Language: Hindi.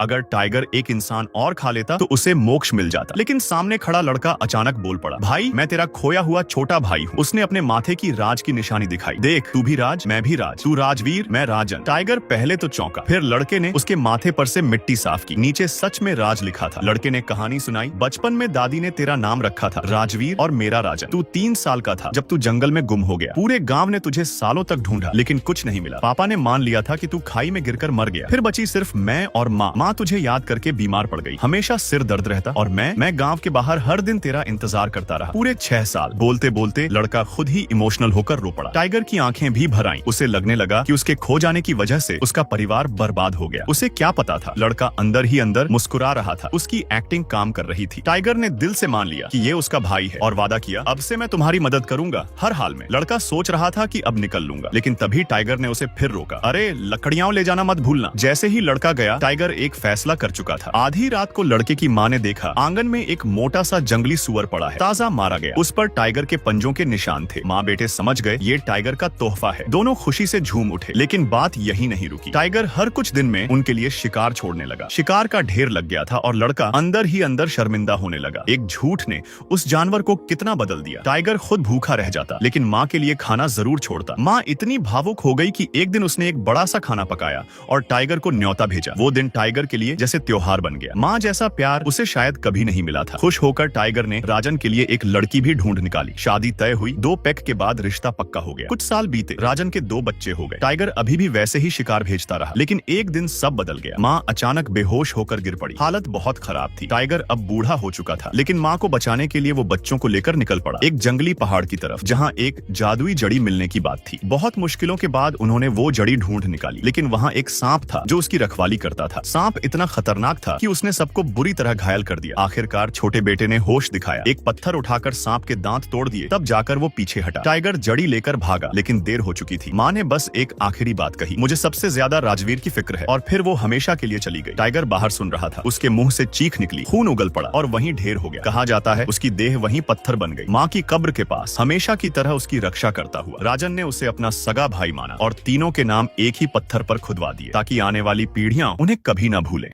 अगर टाइगर एक इंसान और खा लेता तो उसे मोक्ष मिल जाता, लेकिन सामने खड़ा लड़का अचानक बोल पड़ा, भाई मैं तेरा खोया हुआ छोटा भाई हूँ। उसने अपने माथे की राज की निशानी दिखाई, देख तू भी राज मैं भी राज, तू राजवीर मैं राजन। टाइगर पहले तो चौंका, फिर लड़के ने उसके माथे पर से मिट्टी साफ की, नीचे सच में राज लिखा था। लड़के ने कहानी सुनाई, बचपन में दादी ने तेरा नाम रखा था राजवीर और मेरा राजन। तू 3 साल का था जब तू जंगल में गुम हो गया, पूरे गाँव ने तुझे सालों तक ढूंढा लेकिन कुछ नहीं मिला। पापा ने मान लिया था कि तू खाई में गिरकर मर गया, फिर बची सिर्फ मैं और माँ तुझे याद करके बीमार पड़ गई, हमेशा सिर दर्द रहता और मैं गांव के बाहर हर दिन तेरा इंतजार करता रहा पूरे 6 साल। बोलते बोलते लड़का खुद ही इमोशनल होकर रो पड़ा। टाइगर की आंखें भी भर आईं। उसे लगने लगा कि उसके खो जाने की वजह से उसका परिवार बर्बाद हो गया। उसे क्या पता था, लड़का अंदर ही अंदर मुस्कुरा रहा था, उसकी एक्टिंग काम कर रही थी। टाइगर ने दिल से मान लिया कि ये उसका भाई है और वादा किया, अब से मैं तुम्हारी मदद करूंगा हर हाल में। लड़का सोच रहा था कि अब निकल लूंगा, लेकिन तभी टाइगर ने उसे फिर रोका, अरे लकड़ियां ले जाना मत भूलना। जैसे ही लड़का गया, टाइगर एक फैसला कर चुका था। आधी रात को लड़के की माँ ने देखा, आंगन में एक मोटा सा जंगली सुअर पड़ा है, ताजा मारा गया। उस पर टाइगर के पंजों के निशान थे। माँ बेटे समझ गए ये टाइगर का तोहफा है। दोनों खुशी से झूम उठे, लेकिन बात यही नहीं रुकी। टाइगर हर कुछ दिन में उनके लिए शिकार छोड़ने लगा। शिकार का ढेर लग गया था और लड़का अंदर ही अंदर शर्मिंदा होने लगा। एक झूठ ने उस जानवर को कितना बदल दिया। टाइगर खुद भूखा रह जाता, लेकिन माँ के लिए खाना जरूर छोड़ता। माँ इतनी भावुक हो गई कि एक दिन उसने एक बड़ा सा खाना पकाया और टाइगर को न्योता भेजा। वो दिन टाइगर के लिए जैसे त्योहार बन गया। माँ जैसा प्यार उसे शायद कभी नहीं मिला था। खुश होकर टाइगर ने राजन के लिए एक लड़की भी ढूंढ निकाली। शादी तय हुई, 2 पैक के बाद रिश्ता पक्का हो गया। कुछ साल बीते, राजन के 2 बच्चे हो गए। टाइगर अभी भी वैसे ही शिकार भेजता रहा, लेकिन एक दिन सब बदल गया। माँ अचानक बेहोश होकर गिर पड़ी, हालत बहुत खराब थी। टाइगर अब बूढ़ा हो चुका था, लेकिन माँ को बचाने के लिए वो बच्चों को लेकर निकल पड़ा एक जंगली पहाड़ की तरफ, जहाँ एक जादुई जड़ी मिलने की बात थी। बहुत मुश्किलों के बाद उन्होंने वो जड़ी ढूंढ निकाली, लेकिन वहाँ एक सांप था जो उसकी रखवाली करता था। सांप इतना खतरनाक था कि उसने सबको बुरी तरह घायल कर दिया। आखिरकार छोटे बेटे ने होश दिखाया, एक पत्थर उठाकर सांप के दांत तोड़ दिए, तब जाकर वो पीछे हटा। टाइगर जड़ी लेकर भागा, लेकिन देर हो चुकी थी। माँ ने बस एक आखिरी बात कही, मुझे सबसे ज्यादा राजवीर की फिक्र है, और फिर वो हमेशा के लिए चली गई। टाइगर बाहर सुन रहा था, उसके मुंह से चीख निकली, खून उगल पड़ा और वहीं ढेर हो गया। कहा जाता है उसकी देह वहीं पत्थर बन गई। माँ की कब्र के पास हमेशा की तरह उसकी रक्षा करता हुआ राजन ने उसे अपना सगा भाई माना और तीनों के नाम एक ही पत्थर पर खुदवा दिए, ताकि आने वाली पीढ़ियां उन्हें कभी न भूलें।